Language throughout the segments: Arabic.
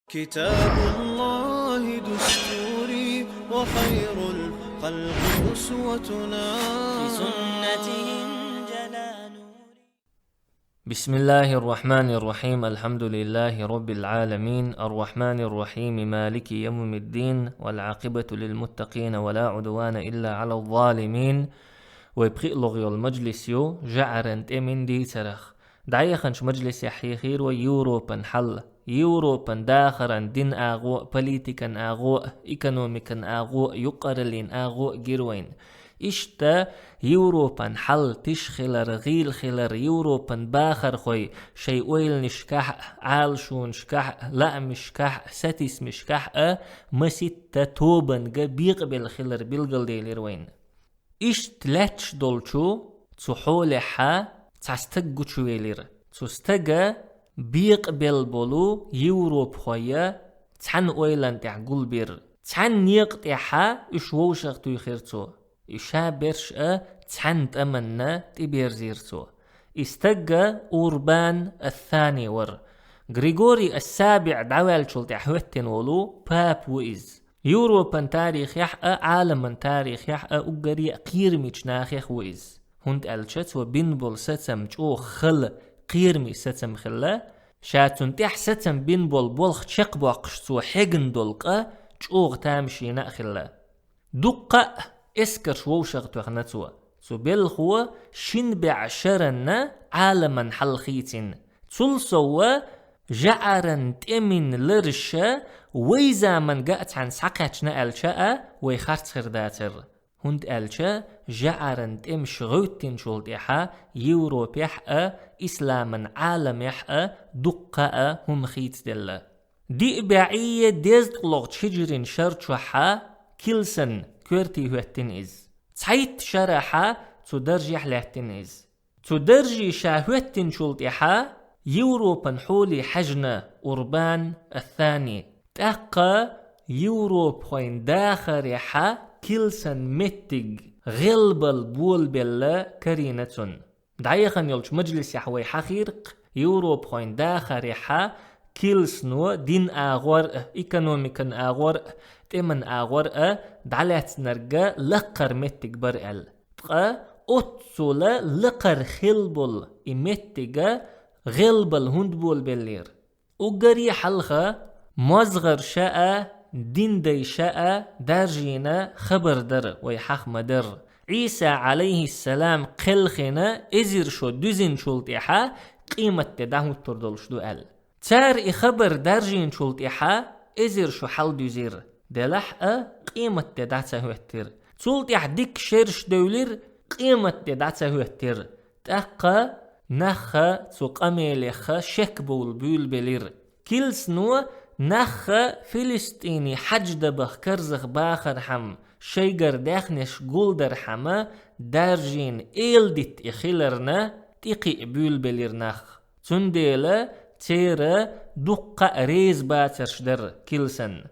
كتاب الله دستوري وخير الخلق أسوتنا بسنته جلا نوري. بسم الله الرحمن الرحيم. الحمد لله رب العالمين الرحمن الرحيم مالك يوم الدين والعاقبة للمتقين ولا عدوان إلا على الظالمين. ويبقي لغي المجلس جعرنت من دي ترخ دعيخنش مجلس يحيخير ويوروبا حل يوروبا داخرا دين آغو بوليتيكا آغو إيكونوميكا آغو يقرلين آغو جيروين إشتا يوروبا حل تشخلر غيل خلر يوروبا باخر خوي شي ويل نشكح عالشو نشكح لا مشكح ستيس مشكح مسيتا توبن بيقبل خلر بيلقل ديلير وين إشت لاتش دولشو تحولحا تستقو شويلير تستقى بيقبل بولو يوروب خويا تحن ويلان تعقول بير تحن يقطعها إشووشغ تيخيرتو إشا برش تحن تأمنا تبير زيرتو استقى أوربان الثاني ور غريغوري السابع دعوال شلت حوتين ولو باب وإز يوروبان تاريخ يحقى عالما تاريخ يحقى أقري قيرميش ناخيخ وإز هند ألشت وبنبول ستم جو خل قيرمي ستم خلا شاتون تح ستم بنبول بولخ شقبو قشتو حقن دولقا جوغ تامشي ناخلا دقا اسكر شووشغ تغنتوا سو بلخوا شن بعشرنا عالما حلخيتين تلسوا جعرن تأمن لرشا ويزا من قاعت عن ساقاتنا ألشاء ويخارت خرداتر هند ألشا جعرن تأمش غوتين شولد إحا يوروب يحقا إسلاما عالم يحقا دقاء هم خيت دل دي إباعية ديزد لغت شجرين شرطوحا كيلسن كورتي هوتين إز تحيت شرحا تدرجي حلاتين إز تدرجي شاهوتين شولد إحا يوروبا حولي حجنا أوربان الثاني تأقى يوروب خوين داخر يحا كيلسن متج غلبل بول بلا كرينتون دعيخن يلش مجلس يحوي حخيرق يوروب خوين داخر يحا كيلسنو دين آغور إيكونوميكن آغور تمن آغور دعلات نرجا لقر متج برقل تقى أتسولا لقر خلبل إمتجا غلبل هندبول بلير وقري حلخة مصغر شاء دين دي شاء دارجينا خبر در ويحخ مدر عيسى عليه السلام قلخنا ازر شو دوزين شلطيحا قيمة تداه تردلش دوال تار خبر دارجين شلطيحا ازر شو حل دوزير دلح قيمة تداه تهوتر شلطيح ديك شرش دولير قيمة تداه تهوتر تاقا نخا تسوق أميليخا شكبول بول بلير كيلسنو نخا فلسطيني حج دبخ كرزخ باخر حم شيقر داخنش قولدر حما دارجين إيلدت إخيلرنا تيقي بول بلير نخ تنديلا تيرا دقا ريز باترش در كيلسن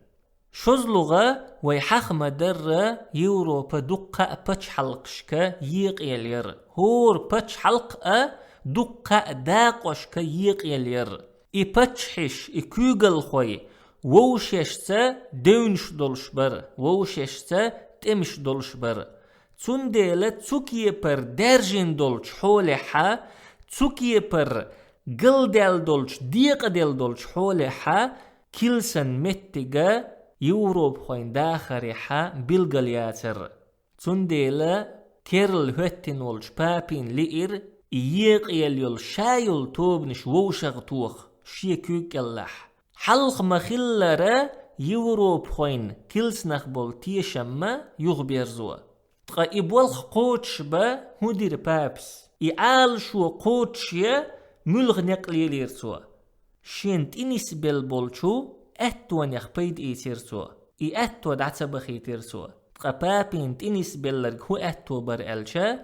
شوزلغا ويحخ مدر يوروبا دقا بچ حلقشكا ييق يلير هور بچ حلقا دقا داقوشكا ييق يلير إبتشحش إكوغل خوي ووششتا دونش دولش بر ووششتا تمش دولش بر تنديلا تسوكي پر درجين دولش حولحا تسوكي پر قلدال دولش ديق ديل دولش حولحا كيلسن متغا يوروب خوين داخريحا بلغلياتر تنديلا كيرل هوتين ولش بابين لئر ييق يليل شايل توبنش ووشغ توخ شيكوك اللح حلق مخلرة يوروب خوين كيلسنخ بول تيشما يغبيرزوا تقا إبوالخ قوتش با هدير بابس إعال شو قوتشيا ملغ نقلي ليرسوا شينت إنيس بالبولشو أتوان يخبيد إيتيرسوا أتوا دعتبخي تيرسوا تقا بابين تإنيس باللرق هو أتوا برألشا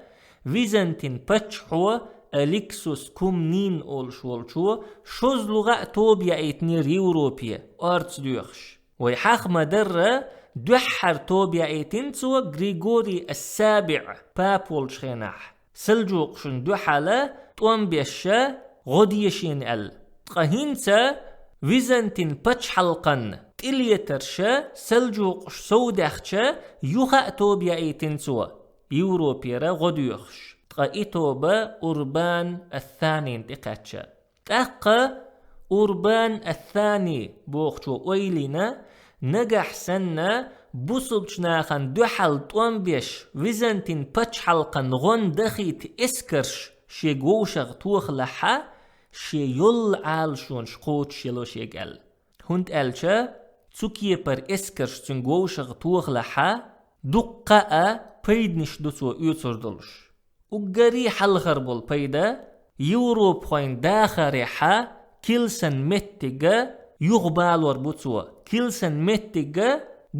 ويزنتين بچحو أليكسوس كومنين أولشولشو شوز لغة توبيا ايتنير يوروبيا أرتس دوخش ويحاخ مدرة دوحر توبيا ايتنسو غريغوري السابع بابولش خيناح سلجوقشن دوحالة طوان بيشا غديشين تقهينتا ويزنتين بچ حلقن تليترشا سلجوقش سودخشا يوخا توبيا ايتنسوا يوروبيرا غديوخش تقا إتوبا أوربان الثاني انتقاتشا تقا أوربان الثاني بوخشو ويلينا نجح سنة بوصلشناخن دوحل طوانبيش ويزنتين بچ حلقن غن دخيت اسكرش شي غوشغ توخ لحا شي يول عال شون شقوت شيلو شي قال هند ألشا تسوكي بر اسكرش تن غوشغ توخ لحا دقاء بيدنش دوسو يوتردلش وقري حلغر بول بيدا يوروب خوين داخريحا كيلسن متيغا يغبالور بوتسوا كيلسن متيغا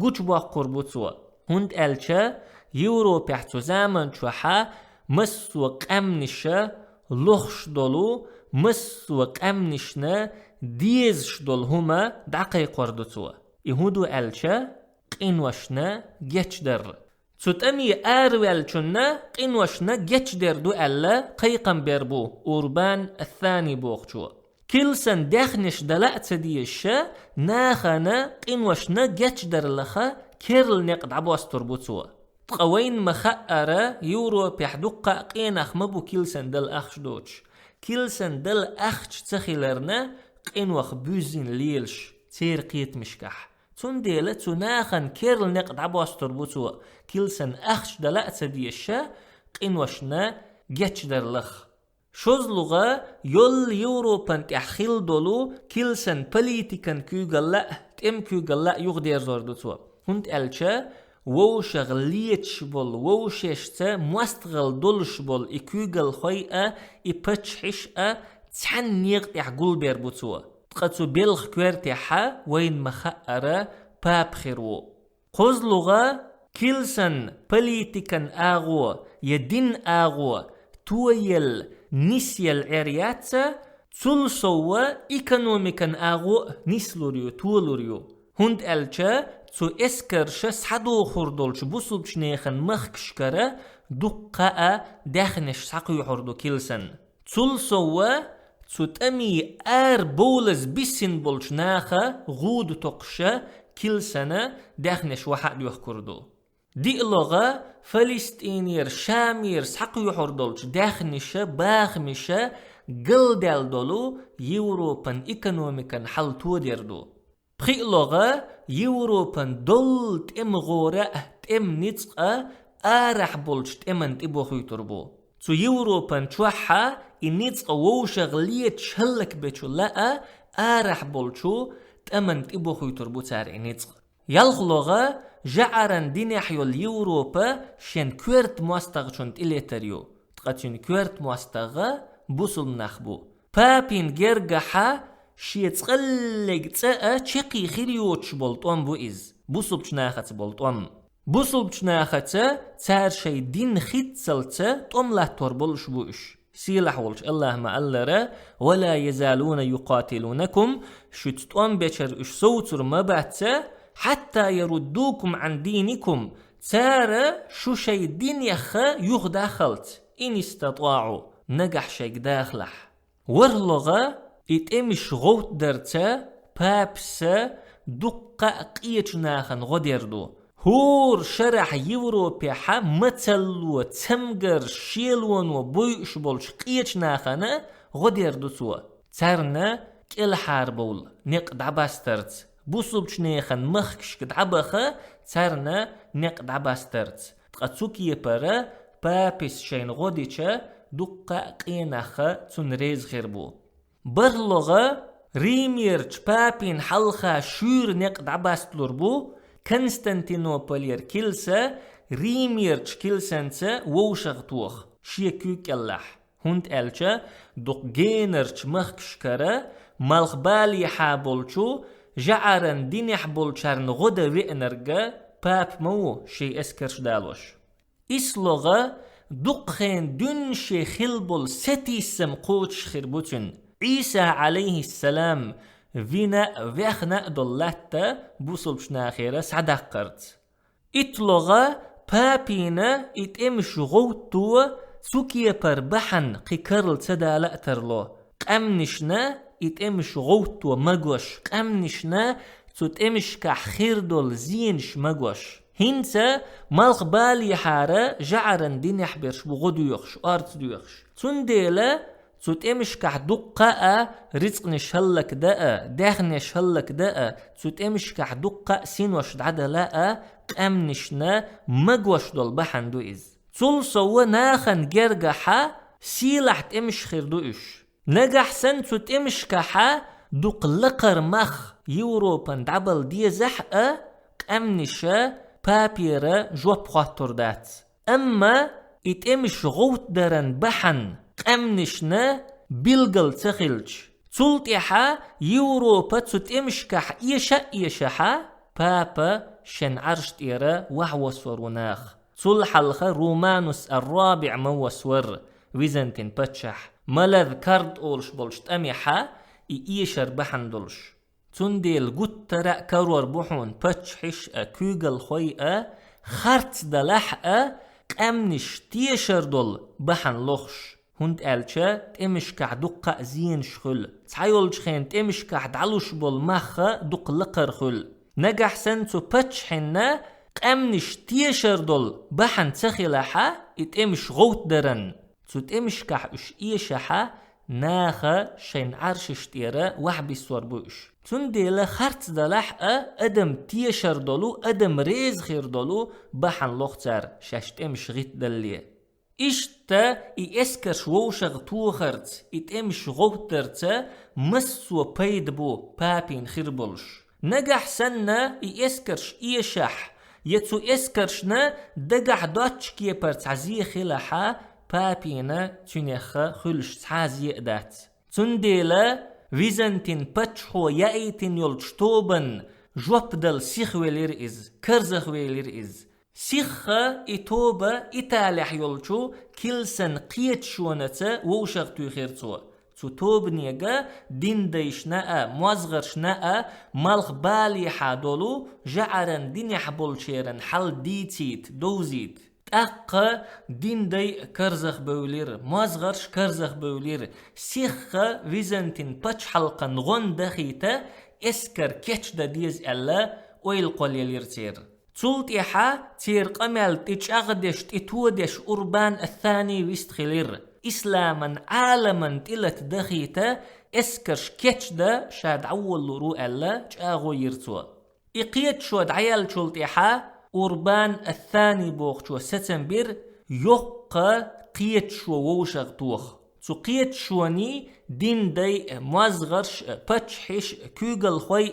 قوش باقور بوتسوا هند ألشا يوروب يحتو زامن شوحا مسو قمنشا لخش دولو مسو قمنشنا ديزش دول هما دقيق وردوتسوا يهودو ألشا قينوشنا جيش در تتأمي آروال چنا قينوشنا جيش در دو ألا قيقم بربو أوربان الثاني بوخشوا كيلسن داخنش دلأت ديشا ناخنا قينوشنا جيش در لخا كيرل نقد عباس تربوتسوا تقوين مخأرة يوروب يحدقا قيناخ مبو كيلسن دل أخش دوش كيلسن دل أخش تخيلرنا قينوخ بوزين ليلش تير قيت مشكح تنديلة تناخن كيرل نقد عباس تربوتوا كيلسن أخش دلأت ديشا قينوشنا جيش در لخ شوز لغة يول يوروبان تحخيل دولو كيلسن بليتيكن كيوغلا تم كيوغلا يغدير زوردوتوا هند ألشا ووشغليتش بول ووشيشتا مستغل دولش بول إكيوغل خويئة إبتشحشة تحنيق يحقول بيربوتوا تقاتو بيلخ كويرتيحا وين مخأرة باب خيرو قوز لغة كيلسن بليتيكن آغو يدين آغو تويل نسيل عرياتة تلسوا إيكانوميكن آغو نسلوريو تولوريو هند ألشا تو اسكرش سحدو خردولش بوصلش نيخن مخكشكرة دقاء داخنش ساقو حردو كيلسن تلسوا تو تأمي بولز بيسن بولش ناخا غود تقشا كيلسنة داخنش واحد يحكردو دي اللغة فلسطينير شامير ساقو حردولش داخنش باخمشا قلدال دولو يوروبان إيكانوميكان حل توديردو بخي لغة يوروبان دول تم غورة تم نتقى آرح بولش تمن تبو خيطربو تو يوروبان توحا نتقى ووشغلية شلك بيشو لا آرح بولشو تمن تبو خيطربو تاري نتقى يالغ لغة جعران دينيحيو اليوروبا شين كويرت مواستغشون تليتريو تقاتين كويرت مواستغ بوصل نخبو بابين جرجحا شيتقلق تساء تشقي خيريوتش بولطوان بو إز بوصل بشناخت بولطوان بوصل بشناخت تار شي دين خيتسلت طوم لا توربولش بوش سيلح ولش الله ما ألرا ولا يزالون يقاتلونكم شتطوان بشر اش صوتر مبعتا حتى يردوكم عن دينكم تار شو شي دين يخا يغداخلت إن استطاعوا نجح شيك داخلح ورلغة إتمش غوت درتا بابسا دقا قيش ناخن غديردو هور شرح يوروبي حا متلو تمجر شيلون وبويش بولش قيش ناخن غديردو سوا تارنا كل حاربول نقد عباسترت بوصبش ناخن مخكش كد عباخا تارنا نقد عباسترت تقاتسوكي يبارا بابس شين غديشا دقا قيناخا تنريز خيربو برلغة ريميرج بابين حلخا شور نقد عباستلور بو كنستانتينوبولير كيلسا ريميرج كيلسانسا ووشغتوخ شيكوك اللح هند ألشا دوق جينرج مخكشكرا مالخبالي حابولشو جعران دينيح بولشارن غدا رئنرغا باب مو شي اسكرش دالوش إسلغة دوق خين دون شي خلبول ستيسم قوتش خربوتن عيسى عليه السلام فينا ويخنا دولتا بوصل بشناخيرا سعدقرت اتلغا بابينا اتمش غوتو سوكيا بربحن قيكرل تدالا ترلو قمنشنا إتمش غوت ومجوش قمنشنا تتمش كحير دول زينش مجوش هنسا مالخ بالي حارة جعرن دينح برش بغدو يخش أرت يخش تنديلا تتمش كحدقة رزق نشهلك دقة داخل نشهلك دقة تتمش كحدقة سين وش عدلاء قمنشنا مجوش دول بحندو إز تلصوا ناخن جرجحا سيلح تمش خير دوش نجح سن تمش كحا دوق لقر مخ يوروبان دعبل دي زحقة قمنشا بابيرا جواب خاطر دات أما اتمش غوت درن بحن قمنشنا بلغل تخلج تلتحا يوروبا تمش كح إيشا بابا شن عرشت إيرا وحوصور وناخ تلحلخ رومانوس الرابع موسور ويزنتين بتشح ملاذ كارد أولش بولشت أميحا إيشر بحن دولش تنديل قطرة كرور بحون بتشحش كوغل خويئة خارت دلحقة قمنش تيشر دول بحن لخش هند ألشا تمش كعدقة زين شخل تحيولش خين تمش كعدعلوش بول مخة دق لقر خل نجح سنتو بتشحنا قمنش تيشر دول بحن تخلحا اتمش غوت درن تتمش كحش إيشحا ناخا شين عرشش تيرا وحبي سور بوش تنديلا خارت دلحقا ادم تيشر دولو ادم ريز خير دولو بحن لوختار شاشتمش غيت دلية إشتا إسكرش ووشغ توخرت إتمش غوترتا مسو بيدبو بابين خيربولش نجح سنة إسكرش إيشح يتسو إسكرشنا دقح دوتش كيبر تعزي خلحا بابينا تنيخا خلش تعزي إدات تنديلا ويزنتين باتشحو يأيتين يلجتوبن جوبدل سيخويلير إز كرزخويلير إز سيخا إتوبا إتالح يلجو كيلسن قيت شونتا ووشغتو خيرتو توب نيجا دين ديشنا موزغرشنا مالخ بالي حادولو جعرن دين يحبول شيرن حل ديتيت دوزيت تاقا دين دي كرزخ بولير موزغرش كرزخ بولير سيخا ويزنتين باتش حلقا نغن دخيتا اسكر كيتش دا ديز ألا ويل قوليلير تير تلتيحا تير قمال تيجاغدش تتودش أوربان الثاني ويستخلير إسلاما عالما تلت دخيتا اسكرش كيتش دا شاد عول لرو ألا جاغو يرتوا إقيت شود عيال تلتيحا أوربان الثاني بوغشو ستنبير يوقا قيت شو ووشغ توخ تو قيت شواني دين داي موزغرش باتشحش كوغل خوي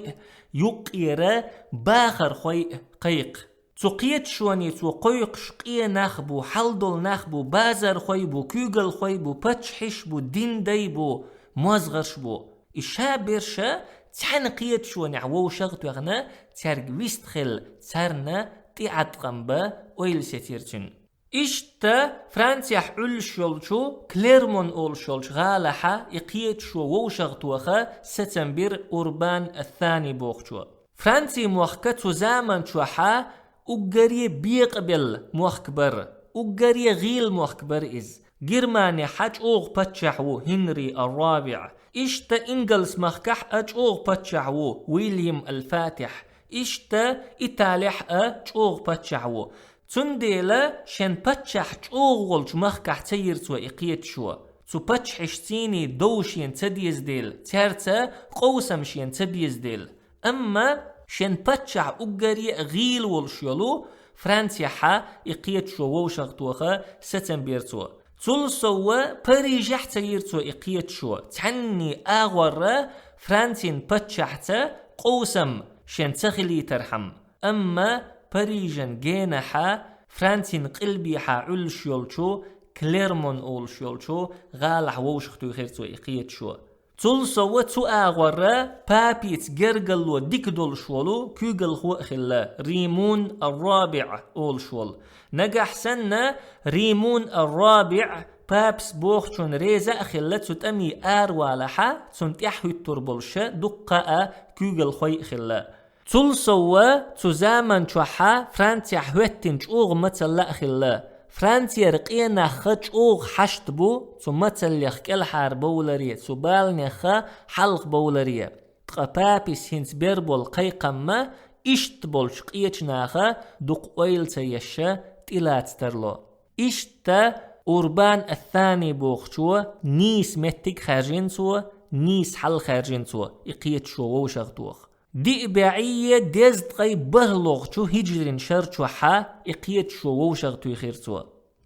يقيرا باخر خوي قيق تقيت شواني تقيق شقية نخبو حلدل نخبو بازر خوي بو كوغل خوي بو باتشحش بو دين داي بو موزغرش بو إشابرشا تحن قيت شواني عووشغ توغنا تارق ويستخل تارنا تيعد قنبا ويل ستيرتن إشتا فرانسيا حل شولشو كليرمون أول شولش غالحا إقيت شو ووشغ توخا ستنبير أوربان الثاني بوخشو فرانسي موخكتو زامن شوحا أقري بيقبل موخكبر أقري غيل موخكبر إز جرماني حاج أوغ باتشحو هنري الرابع إشتا إنجلس مخكح أج أوغ باتشحو ويليام الفاتح إشتا إتاليح أج أوغ باتشحو تنديلا شن باتشح أوغولج مخكح تيرتو إقيت شو تو باتشحشتيني دوشين تديز ديل تارتا قوسمشين تديز ديل أما شن باتشح أقري غيل والشيولو فرانسيا حا إقيت شو ووشغتوخا ستنبيرتو تلسوا بريجح تيرتو إقيت شو تعني آغورا فرانسين باتشحتا قوسم شن تخلي ترحم أما بريجن جينحا فرانسين قلبي حا علشيولشو كليرمون أولشيولشو غالح ووشختو خيرتو إقيت شو تلسوا تو آغورا بابيت جرقلو ديكدول شولو كوغل خو خلا ريمون الرابع أولشول نجح سنة ريمون الرابع بابس بوخشون ريزا خلتو تأمي والحا تنتيحو التربلشة دقاء كوغل خوي خلا تلسوا تزامن شوحا فرانسيا حوتنج أوغ متلا خلا فرانسيا رقينا خج اوغ حشت بو ثم تسليخ كالحار بولارية سبالني خا حلق بولارية تقبابيس هنس بيربول قيقما اشت بولش قيتناخا دوق ويل سيشا تلات سترلو اشتا أوربان الثاني بوخشوا نيس متك خارجين سوا نيس حل خارجين سوا إقيت شو وشغتوخ دي إباعية ديزد غي برلوغ شو هجرين شرشو حا إقيت شو وشغتو يخير سوا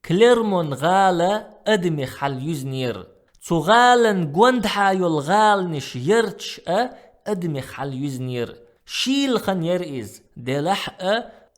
كليرمون غالة أدمخ حل يزنير سو غالن قوند حايو الغال نش يرتش أدمخ حل يزنير شيل خن يرئيز دلح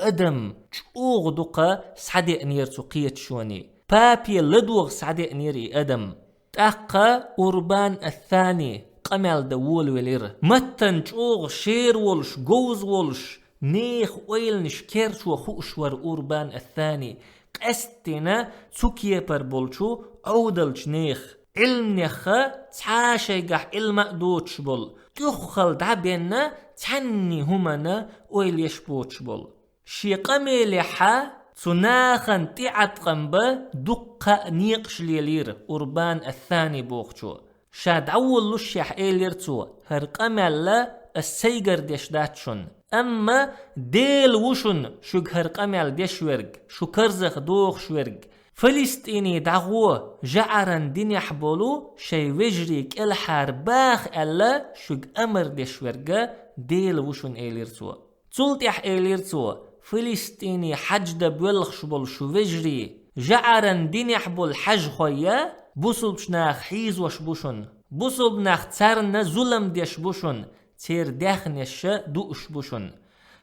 أدم شوغ دوقا سعدي أنير سو قيت شوني بابي لدوغ سعدي أنيري أدم تاقا أوربان الثاني قمال دول ولير متن شوغ شير ولش جوز ولش نيخ ويلنش كيرش وخوشور أوربان الثاني قستنا سوكيه بربولشو عودلش نيخ علم نيخا تحاشي قح علم أدوتش بول تخل دعبنا تحني همنا ويل يشبوتش بول شي قميلي حا تناخن تعت قنبا دقا نيقش ليلير أوربان الثاني بوخشو شاد عول لشيح إيليرتو هرقمال السيجر ديش داتشون أما ديل وشن شوك هرقمال ديش ورق شو كرزخ دوخ شورق فلسطيني دعوه جعرن دنيا حبولو شي وجريك الحار باخ ألا شوك أمر ديش ورقا ديل وشن إيليرتو تلتح إيليرتو فلسطيني حج دبولخ شبول شو وجري جعرن دنيا حبول حج خويا بوصل بشناخ حيز وشبوشن بوصل بناخ تسارنا ظلم ديش بوشن تير داخنش دوش بوشن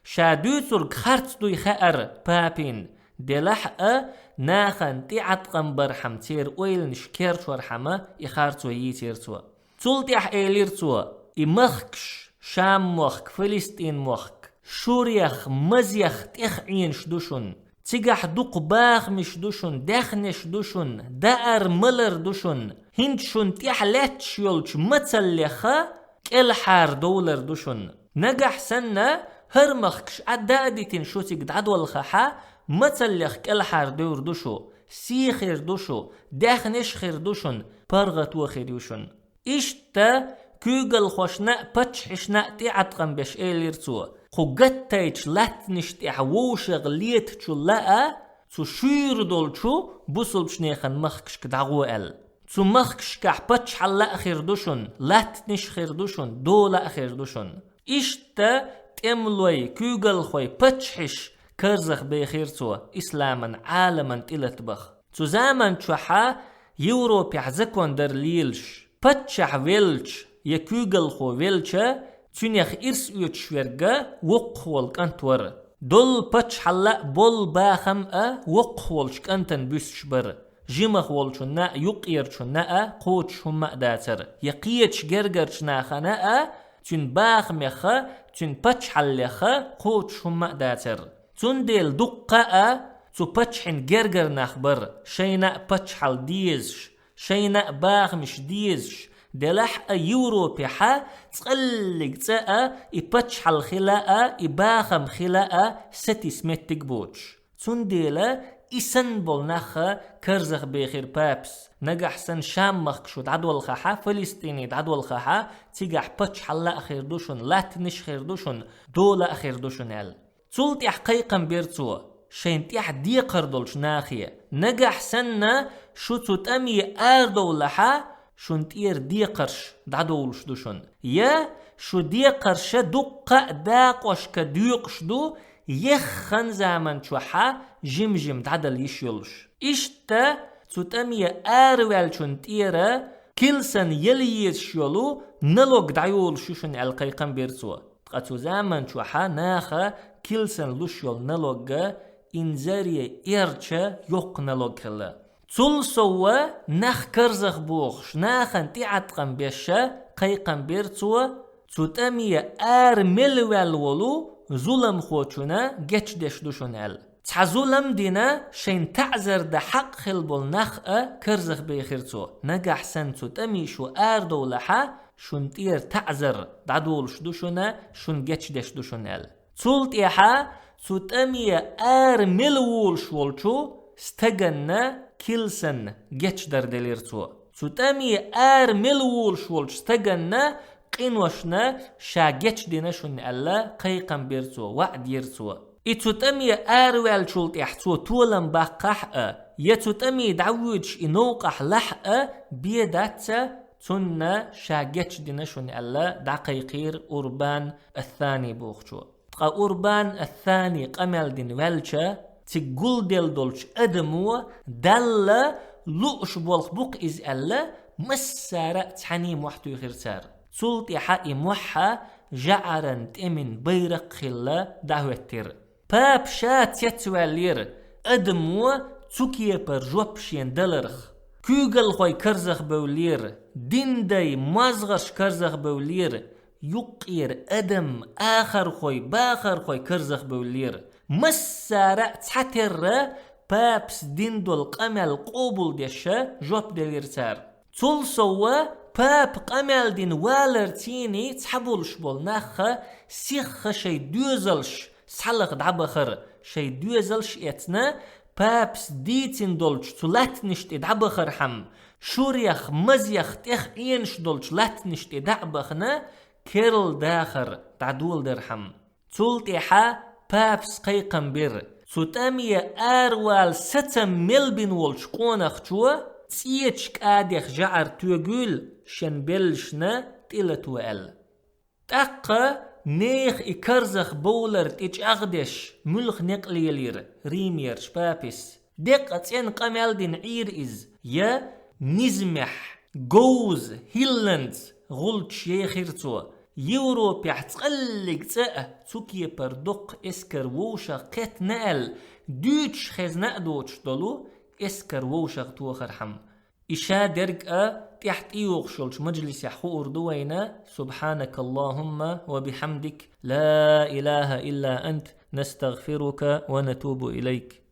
شادو ترك خارت دوي خائر بابين دلح ناخن تيعت قنبرحم تير ويل نشكير شورحما يخارتو يتيرتو تلتح إيليرتو إمخكش شام مخك فلسطين مخك شوريخ مزيخ تخعين شدوشن تيجح دوق باخ مش دوشن داخنش دوشن دار ملر دوشن هندشن تيحلاتش يولش متسلخة كالحار دولر دوشن نجح سنة هرمخكش عدادتين شوتيك دعدو الخحا متسلخ كالحار دور دوشو سيخير دوشو داخنش خير دوشن برغت وخير يوشن إشتا كوغل خوشنا بتشحشنا تيعتقن بش إيليرتو خوغتايش لاتنشت احووشغ ليتشو لاء تو شير دولشو بوصل بشنيخن مخكش كدعو تو مخكش كحبتش حلا خير دوشن لاتنش خير دوشن دولا خير دوشن إشتا تملوي كوغل خوي بتشحش كرزخ بخير تو إسلاما عالما تلتبخ تو زامن چوحا يوروبي عزكوان در ليلش بتشح ويلش يكوغل خو ويلشا تنيخ إرس يتشورغا وقوال كانتور دول باتش حلا بول باخم وقوالش كانتن بيسشبر جيمخ والشنا يقيرشنا قوتش هم داتر يقيتش جرجرشنا خنا تن باخمخ تن باتش حلخ قوتش هم داتر تن ديل دقة تو باتشحن جرجر نخبر شينا باتش حل ديزش شينا باخمش ديزش دلح يوروبي حا تقلق تاء يبتش حل خلاء يباخم خلاء ستي سمتك بوش تنديلا إسنبول نخا كرزخ بخير بابس نجح سن شام مخشو دعدو الخحا فلسطيني دعدو الخحا تيجح بتش حلا خير دوشن لاتنش خير دوشن دولا خير دوشن ال تلتي حقيقا بيرتو شين تيح دي قردولش ناخية نجح سنة شو تتأمي آردو لحا شون تير دي قرش دعدولش دوشن يا شو دي قرش دقة داقوش كديقش دو يخن زمن شوحا جمجم دعدل يشيلش إشتا تتأمي آروال شون تيرا كلسن يليش يولو نلوك دعيول شوشن القيقن بيرتو قطو زمن شوحا ناخا كلسن لشيول نلوك إنزاري إيرشا يوق نلوك خلا تول سوا نخ كرزخ بوخش ناخن تيعتقن بيشا قيقن بيرتو تتأمي ملوال ولو ظلم خوچونا گچ دش دوشونل تح ظلم دينا شين تعزر ده حق خلبول نخ كرزخ بيخيرتو نجح سن تتأمي شو دولحا شون تير تعزر دعدولش دوشونا شون گچ دش دوشونل تولت إيحا تتأمي ملوول شولچو ستغن كيلسن جيتش دردلير تو تامي ملول شولش ستغن قينوشنا شا جيتش دينشون ألا قيقن بيرتو وعد يرتو تامي وال شولت يحتو تولن باقح يتامي دعوج إنوقح لحق بيدات تنا شا جيتش دينشون ألا دقيقير أوربان الثاني بوخشو تقا أوربان الثاني قمل دين والشا تقول دل دولش أدمو دل لؤش بولخ بوق إز ألا مسارة تحني موحتو يخيرتار سلط يحقي موحا جعرن تأمن بيرق خلا دعوتر باب شات يتوالير أدمو تسوكيه بر جوبشين دلرخ كوغل خوي كرزخ بولير دين داي مازغش كرزخ بولير يقير أدم آخر خوي باخر خوي كرزخ بولير مسارة تحتر بابس دين دول قمل قوبل ديشا جوب دليرتار تول سوا باب قمل دين والرتيني تحبولش بول ناخا سيخ شي دوزلش سحلق دعبخر شي دوزلش اتنا بابس ديتين دولش تلات نشت دعبخر حم شوريخ مزيخ تخ ينش دولش لات نشت دعبخنا كيرل داخر تعدول درحم تلتيحا بابس قيقن بير سوتامي أروال 6 ملبن ولش قونخ جوا تيتشك آديخ جعر توغول شنبلشنا تيلتو أل تاقا نيخ إكرزخ بولر تيج أغدش ملخ نقليلير ريمير شبابس دقة تين قمال دين عير إز يا نزمح جوز هيلند غلط يخيرتو يوروبي حتقلق تاء تسوكي بردق اسكر ووشا قت نقل دوتش خز نقدوش دولو اسكر ووشا توخر حم إشا درق تحت إيوغشولش مجلس يحو أردوينا سبحانك اللهم وبحمدك لا إله إلا أنت نستغفرك ونتوب إليك